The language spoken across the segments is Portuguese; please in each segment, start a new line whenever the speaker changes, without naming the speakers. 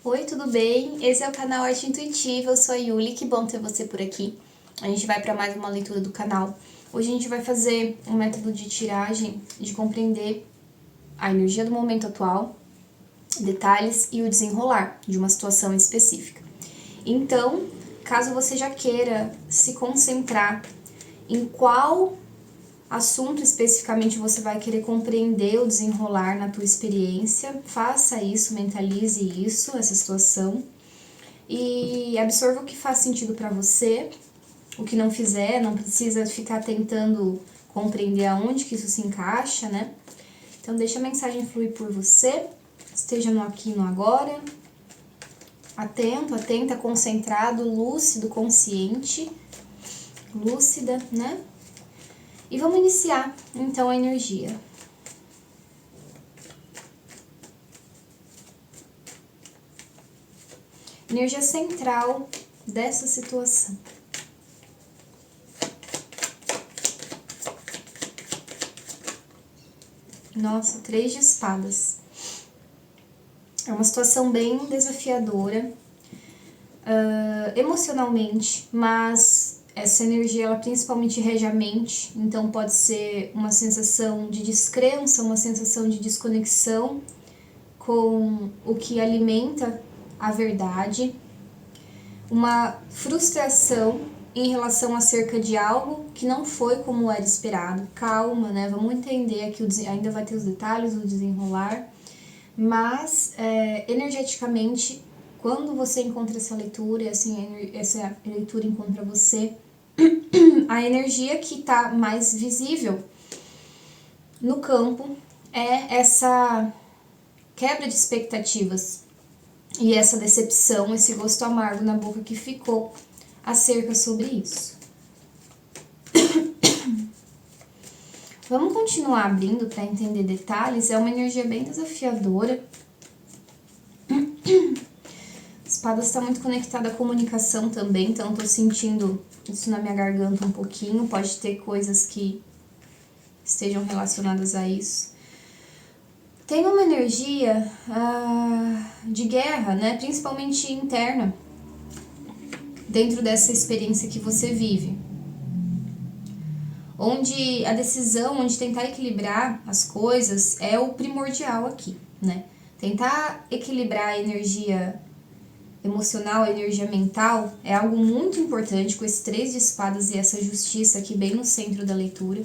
Oi, tudo bem? Esse é o canal Arte Intuitiva, eu sou a Yuli, que bom ter você por aqui. A gente vai para mais uma leitura do canal. Hoje a gente vai fazer um método de tiragem, de compreender a energia do momento atual, detalhes e o desenrolar de uma situação específica. Então, caso você já queira se concentrar em qual assunto especificamente você vai querer compreender ou desenrolar na tua experiência, faça isso, mentalize isso, essa situação, e absorva o que faz sentido para você. O que não fizer, não precisa ficar tentando compreender aonde que isso se encaixa, né? Então deixa a mensagem fluir por você, esteja no aqui e no agora, atento, atenta, concentrado, lúcido, consciente, lúcida, né? E vamos iniciar, então, a energia. Energia central dessa situação. Nossa, 3 de espadas. É uma situação bem desafiadora, emocionalmente, mas essa energia, ela principalmente rege a mente, então pode ser uma sensação de descrença, uma sensação de desconexão com o que alimenta a verdade, uma frustração em relação acerca de algo que não foi como era esperado. Calma, né? Vamos entender aqui, ainda vai ter os detalhes do desenrolar, mas energeticamente, quando você encontra essa leitura, assim, essa leitura encontra você, a energia que está mais visível no campo é essa quebra de expectativas e essa decepção, esse gosto amargo na boca que ficou acerca sobre isso. Vamos continuar abrindo para entender detalhes. É uma energia bem desafiadora. A espada está muito conectada à comunicação também, então estou sentindo isso na minha garganta um pouquinho. Pode ter coisas que estejam relacionadas a isso. Tem uma energia de guerra, né? Principalmente interna, dentro dessa experiência que você vive. Onde a decisão, onde tentar equilibrar as coisas é o primordial aqui, né? Tentar equilibrar a energia emocional, a energia mental, é algo muito importante, com esses 3 de espadas e essa justiça aqui bem no centro da leitura.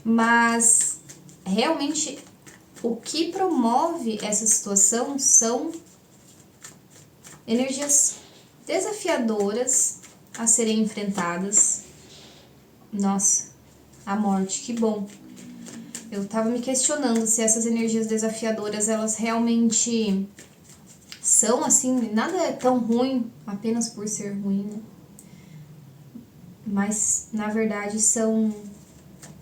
Mas, realmente, o que promove essa situação são energias desafiadoras a serem enfrentadas. Nossa, a morte, que bom. Eu tava me questionando se essas energias desafiadoras, elas realmente são assim, nada é tão ruim apenas por ser ruim, né? Mas, na verdade, são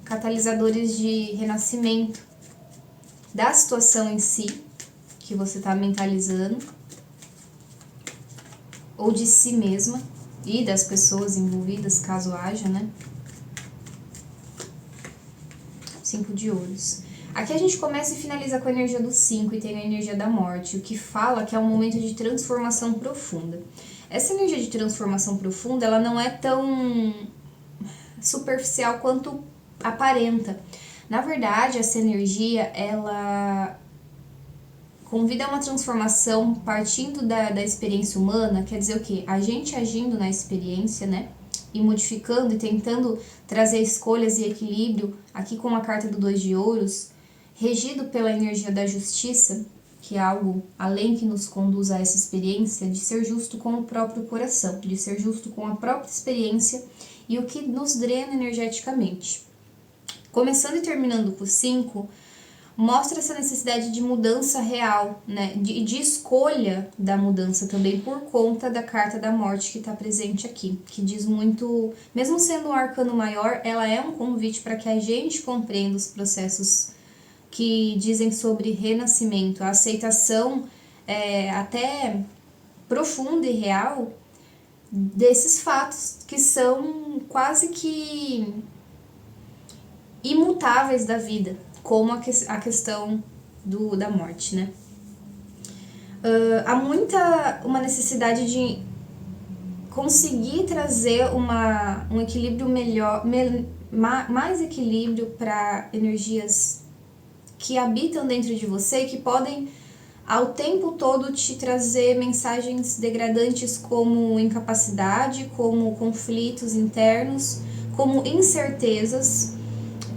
catalisadores de renascimento da situação em si, que você tá mentalizando, ou de si mesma e das pessoas envolvidas, caso haja, né? 5 de ouros. Aqui a gente começa e finaliza com a energia do 5 e tem a energia da morte, o que fala que é um momento de transformação profunda. Essa energia de transformação profunda, ela não é tão superficial quanto aparenta. Na verdade, essa energia, ela convida a uma transformação partindo da experiência humana. Quer dizer o quê? A gente agindo na experiência, né? E modificando e tentando trazer escolhas e equilíbrio, aqui com a carta do 2 de ouros, regido pela energia da justiça, que é algo além que nos conduz a essa experiência, de ser justo com o próprio coração, de ser justo com a própria experiência e o que nos drena energeticamente. Começando e terminando com o 5, mostra essa necessidade de mudança real, né? De escolha da mudança também, por conta da carta da morte que está presente aqui, que diz muito, mesmo sendo um arcano maior, ela é um convite para que a gente compreenda os processos que dizem sobre renascimento, a aceitação até profunda e real desses fatos que são quase que imutáveis da vida, como a questão da morte, né? Há uma necessidade de conseguir trazer um equilíbrio melhor, mais equilíbrio para energias que habitam dentro de você e que podem ao tempo todo te trazer mensagens degradantes como incapacidade, como conflitos internos, como incertezas,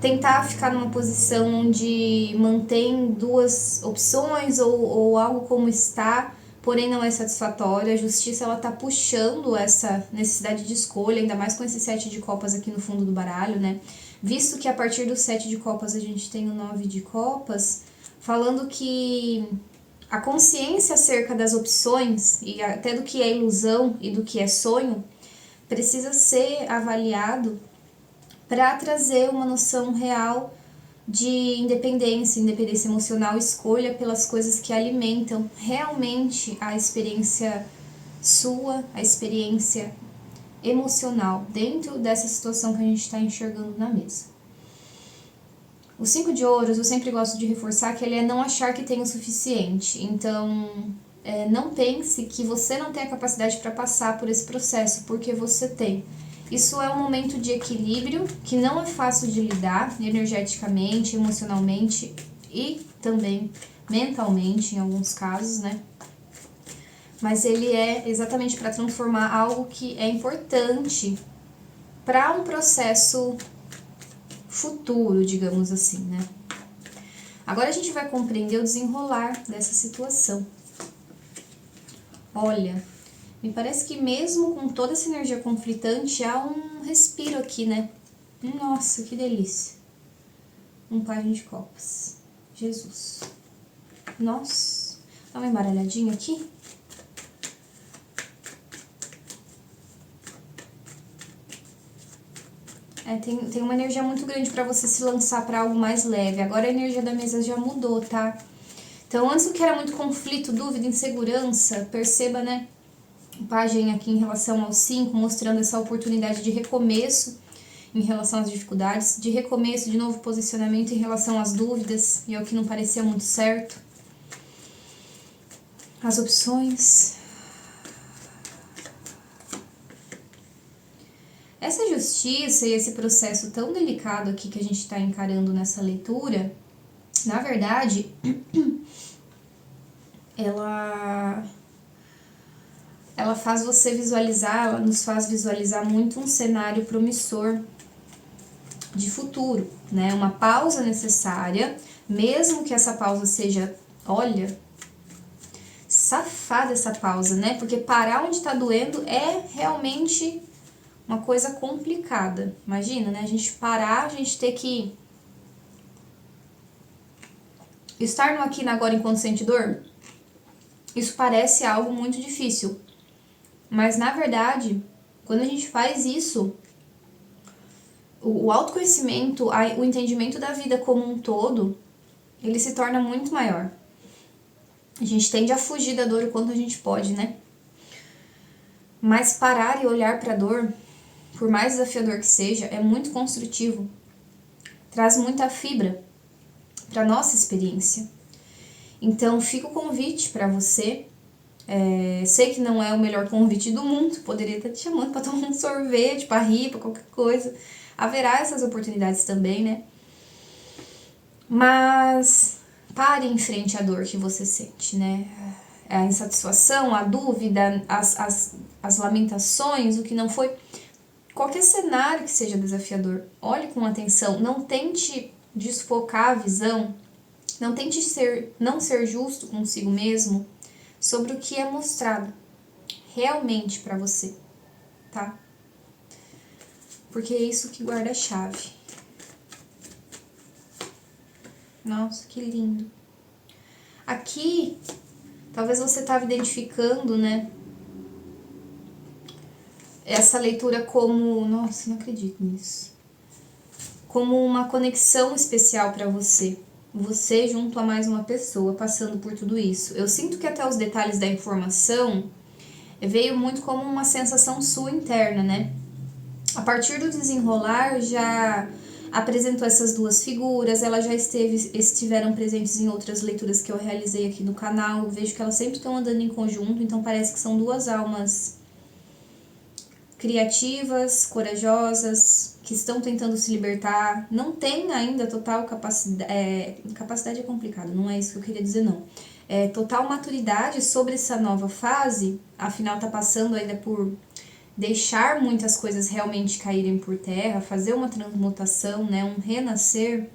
tentar ficar numa posição onde mantém duas opções ou algo como está, porém não é satisfatório. A justiça ela tá puxando essa necessidade de escolha, ainda mais com esse 7 de copas aqui no fundo do baralho, né? Visto que a partir do 7 de copas a gente tem o 9 de copas, falando que a consciência acerca das opções e até do que é ilusão e do que é sonho precisa ser avaliado para trazer uma noção real de independência emocional, escolha pelas coisas que alimentam realmente a experiência sua, a experiência emocional dentro dessa situação que a gente está enxergando na mesa. O 5 de ouros, eu sempre gosto de reforçar que ele é não achar que tem o suficiente. Então, não pense que você não tem a capacidade para passar por esse processo, porque você tem. Isso é um momento de equilíbrio que não é fácil de lidar energeticamente, emocionalmente e também mentalmente, em alguns casos, né? Mas ele é exatamente para transformar algo que é importante para um processo futuro, digamos assim, né? Agora a gente vai compreender o desenrolar dessa situação. Olha, me parece que mesmo com toda essa energia conflitante, há um respiro aqui, né? Nossa, que delícia. Um pajem de copas. Jesus. Nossa. Dá uma embaralhadinha aqui. Tem uma energia muito grande para você se lançar para algo mais leve. Agora a energia da mesa já mudou, tá? Então, antes o que era muito conflito, dúvida, insegurança, perceba, né? O pajem aqui em relação ao 5, mostrando essa oportunidade de recomeço em relação às dificuldades, de recomeço, de novo posicionamento em relação às dúvidas e ao que não parecia muito certo. As opções. Essa justiça e esse processo tão delicado aqui que a gente está encarando nessa leitura, na verdade, ela faz você visualizar, ela nos faz visualizar muito um cenário promissor de futuro, né? Uma pausa necessária, mesmo que essa pausa seja, olha, safada essa pausa, né? Porque parar onde tá doendo é realmente uma coisa complicada. Imagina, né? A gente parar, a gente ter que estar no aqui e no agora enquanto sente dor. Isso parece algo muito difícil. Mas, na verdade, quando a gente faz isso, o autoconhecimento, o entendimento da vida como um todo, ele se torna muito maior. A gente tende a fugir da dor o quanto a gente pode, né? Mas parar e olhar para a dor, por mais desafiador que seja, é muito construtivo. Traz muita fibra para nossa experiência. Então, fica o convite para você. Sei que não é o melhor convite do mundo, poderia estar te chamando para tomar um sorvete, para rir, para qualquer coisa. Haverá essas oportunidades também, né? Mas pare em frente à dor que você sente, né? A insatisfação, a dúvida, as lamentações, o que não foi. Qualquer cenário que seja desafiador, olhe com atenção, não tente desfocar a visão, não tente não ser justo consigo mesmo sobre o que é mostrado realmente para você, tá? Porque é isso que guarda a chave. Nossa, que lindo. Aqui, talvez você estava identificando, né? Essa leitura como... Nossa, não acredito nisso. Como uma conexão especial para você. Você junto a mais uma pessoa passando por tudo isso. Eu sinto que até os detalhes da informação veio muito como uma sensação sua interna, né? A partir do desenrolar já apresentou essas duas figuras, elas já estiveram presentes em outras leituras que eu realizei aqui no canal, vejo que elas sempre estão andando em conjunto, então parece que são duas almas criativas, corajosas, que estão tentando se libertar, não tem ainda total capacidade, capacidade é complicado, não é isso que eu queria dizer não, total maturidade sobre essa nova fase, afinal tá passando ainda por deixar muitas coisas realmente caírem por terra, fazer uma transmutação, né, um renascer,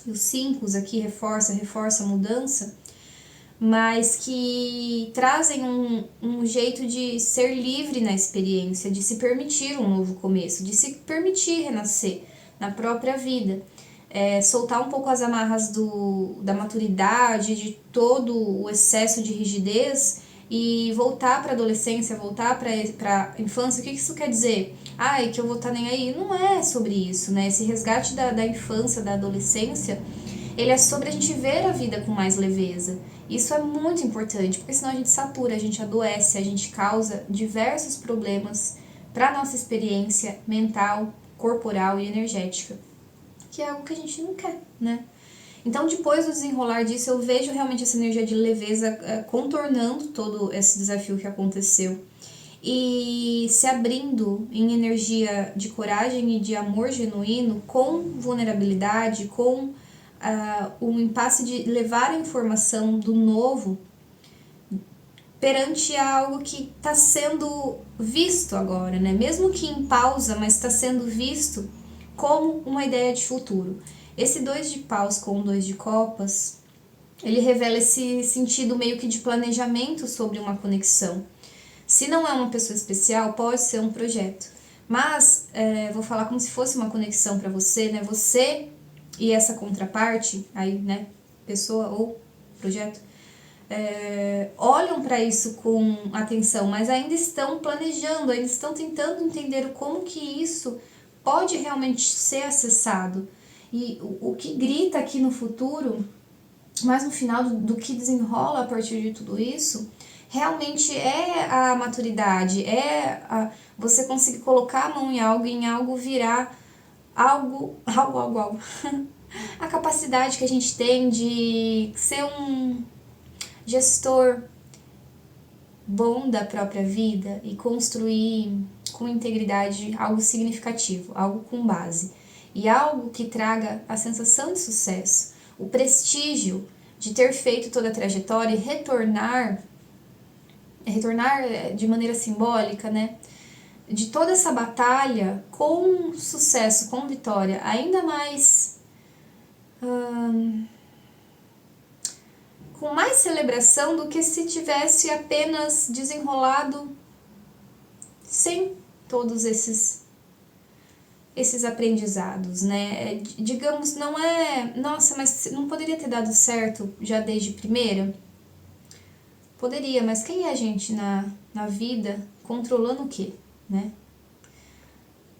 e os 5 aqui reforça a mudança, mas que trazem um jeito de ser livre na experiência, de se permitir um novo começo, de se permitir renascer na própria vida. Soltar um pouco as amarras da maturidade, de todo o excesso de rigidez e voltar para a adolescência, voltar para a infância. O que isso quer dizer? Que eu vou estar nem aí. Não é sobre isso, né? Esse resgate da infância, da adolescência, ele é sobre a gente ver a vida com mais leveza. Isso é muito importante, porque senão a gente satura, a gente adoece, a gente causa diversos problemas para a nossa experiência mental, corporal e energética, que é algo que a gente não quer, né? Então, depois do desenrolar disso, eu vejo realmente essa energia de leveza contornando todo esse desafio que aconteceu e se abrindo em energia de coragem e de amor genuíno, com vulnerabilidade, com o impasse de levar a informação do novo perante algo que está sendo visto agora, né? Mesmo que em pausa, mas está sendo visto como uma ideia de futuro. Esse 2 de paus com o 2 de copas, ele revela esse sentido meio que de planejamento sobre uma conexão. Se não é uma pessoa especial, pode ser um projeto. Mas, vou falar como se fosse uma conexão para você, né? Você e essa contraparte, aí, né? Pessoa ou projeto, olham para isso com atenção, mas ainda estão planejando, ainda estão tentando entender como que isso pode realmente ser acessado. E o que grita aqui no futuro, mas no final do que desenrola a partir de tudo isso, realmente é a maturidade, você conseguir colocar a mão em algo virar algo. A capacidade que a gente tem de ser um gestor bom da própria vida e construir com integridade algo significativo, algo com base. E algo que traga a sensação de sucesso, o prestígio de ter feito toda a trajetória e retornar de maneira simbólica, né? De toda essa batalha com sucesso, com vitória, ainda mais com mais celebração do que se tivesse apenas desenrolado sem todos esses aprendizados, né? Digamos, não é... Nossa, mas não poderia ter dado certo já desde primeira? Poderia, mas quem é a gente na vida controlando o quê, né?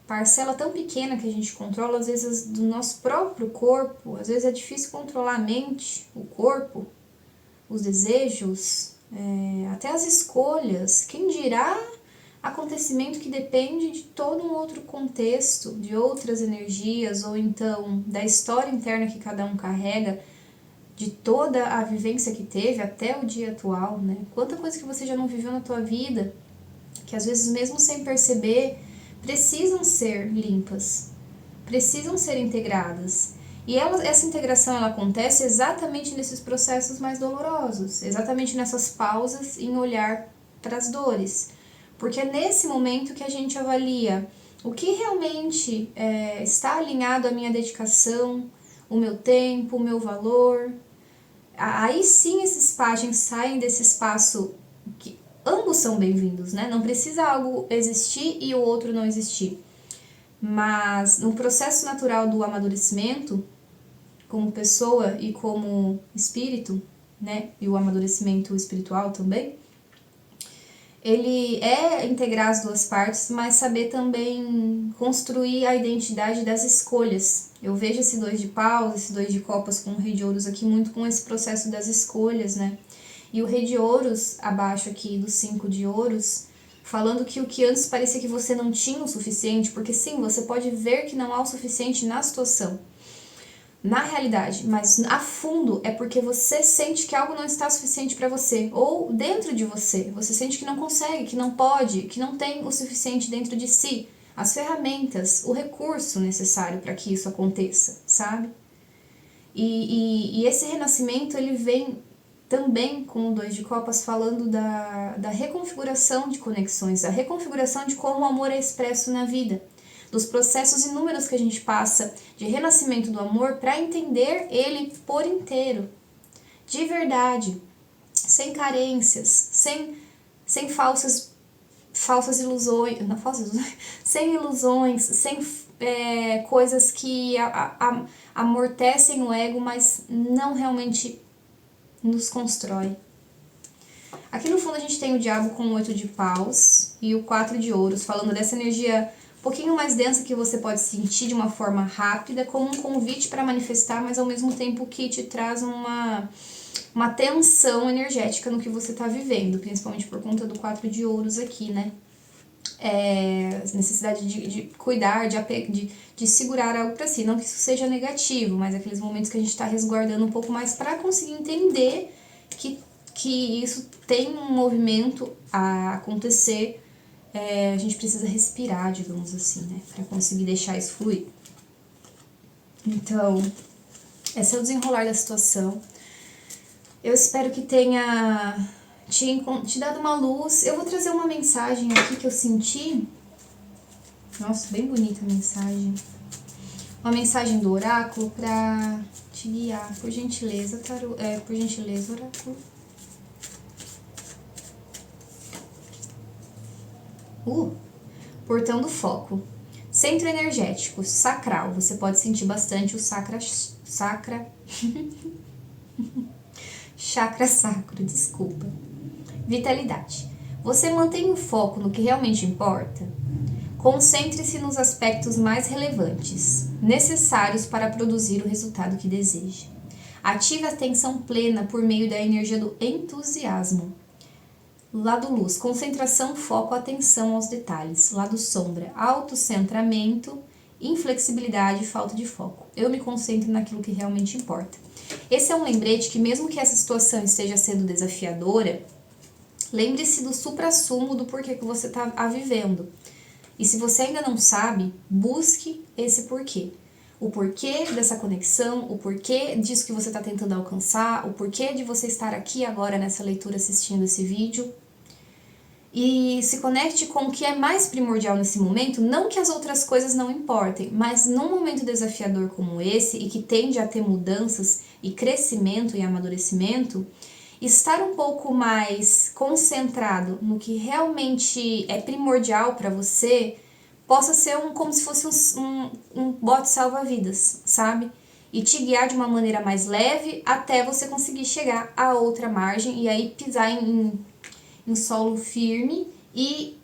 Parcela tão pequena que a gente controla, às vezes, do nosso próprio corpo. Às vezes é difícil controlar a mente, o corpo, os desejos, até as escolhas. Quem dirá acontecimento que depende de todo um outro contexto, de outras energias, ou então da história interna que cada um carrega, de toda a vivência que teve até o dia atual, né? Quanta coisa que você já não viveu na tua vida, que às vezes mesmo sem perceber, precisam ser limpas, precisam ser integradas. E essa integração ela acontece exatamente nesses processos mais dolorosos, exatamente nessas pausas em olhar para as dores. Porque é nesse momento que a gente avalia o que realmente está alinhado à minha dedicação, o meu tempo, o meu valor. Aí sim esses pajens saem desse espaço que ambos são bem-vindos, né? Não precisa algo existir e o outro não existir. Mas no processo natural do amadurecimento, como pessoa e como espírito, né? E o amadurecimento espiritual também, ele é integrar as duas partes, mas saber também construir a identidade das escolhas. Eu vejo esse 2 de paus, esse 2 de copas com o rei de ouros aqui muito com esse processo das escolhas, né? E o rei de ouros, abaixo aqui do 5 de ouros, falando que o que antes parecia que você não tinha o suficiente, porque sim, você pode ver que não há o suficiente na situação, na realidade, mas a fundo é porque você sente que algo não está suficiente para você, ou dentro de você, você sente que não consegue, que não pode, que não tem o suficiente dentro de si, as ferramentas, o recurso necessário para que isso aconteça, sabe? E esse renascimento, ele vem também com o 2 de copas falando da reconfiguração de conexões, da reconfiguração de como o amor é expresso na vida, dos processos inúmeros que a gente passa de renascimento do amor para entender ele por inteiro, de verdade, sem carências, sem falsas ilusões, não falsas ilusões, sem ilusões, sem coisas que amortecem o ego, mas não realmente nos constrói. Aqui no fundo a gente tem o diabo com o 8 de paus e o 4 de ouros, falando dessa energia um pouquinho mais densa que você pode sentir de uma forma rápida, como um convite para manifestar, mas ao mesmo tempo que te traz uma tensão energética no que você está vivendo, principalmente por conta do 4 de ouros aqui, né? Necessidade de cuidar, de segurar algo para si. Não que isso seja negativo, mas aqueles momentos que a gente está resguardando um pouco mais para conseguir entender que isso tem um movimento a acontecer. A gente precisa respirar, digamos assim, né? Para conseguir deixar isso fluir. Então, esse é o desenrolar da situação. Eu espero que tenha te dado uma luz. Eu vou trazer uma mensagem aqui que eu senti. Nossa, bem bonita a mensagem. Uma mensagem do oráculo para te guiar. Por gentileza, por gentileza, oráculo. Portão do foco. Centro energético, sacral. Você pode sentir bastante o chakra sacro, desculpa. Vitalidade. Você mantém o foco no que realmente importa? Concentre-se nos aspectos mais relevantes, necessários para produzir o resultado que deseja. Ative a atenção plena por meio da energia do entusiasmo. Lado luz, concentração, foco, atenção aos detalhes. Lado sombra, autocentramento, inflexibilidade e falta de foco. Eu me concentro naquilo que realmente importa. Esse é um lembrete que mesmo que essa situação esteja sendo desafiadora, lembre-se do suprassumo do porquê que você está vivendo. E se você ainda não sabe, busque esse porquê. O porquê dessa conexão, o porquê disso que você está tentando alcançar, o porquê de você estar aqui agora nessa leitura assistindo esse vídeo. E se conecte com o que é mais primordial nesse momento, não que as outras coisas não importem, mas num momento desafiador como esse, e que tende a ter mudanças e crescimento e amadurecimento, estar um pouco mais concentrado no que realmente é primordial para você, possa ser como se fosse um bote salva-vidas, sabe? E te guiar de uma maneira mais leve até você conseguir chegar à outra margem e aí pisar em solo firme e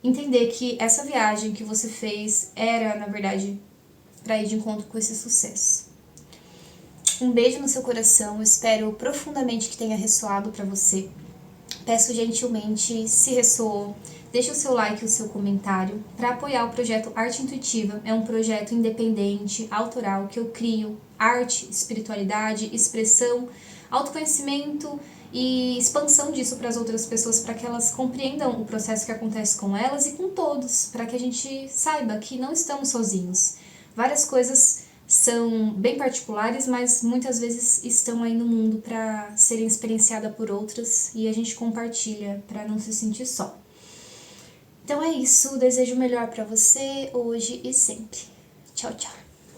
entender que essa viagem que você fez era, na verdade, para ir de encontro com esse sucesso. Um beijo no seu coração, eu espero profundamente que tenha ressoado para você. Peço gentilmente, se ressoou, deixe o seu like e o seu comentário para apoiar o projeto Arte Intuitiva. É um projeto independente, autoral, que eu crio arte, espiritualidade, expressão, autoconhecimento e expansão disso para as outras pessoas, para que elas compreendam o processo que acontece com elas e com todos, para que a gente saiba que não estamos sozinhos. Várias coisas são bem particulares, mas muitas vezes estão aí no mundo para serem experienciadas por outras e a gente compartilha para não se sentir só. Então é isso, desejo o melhor para você hoje e sempre. Tchau, tchau.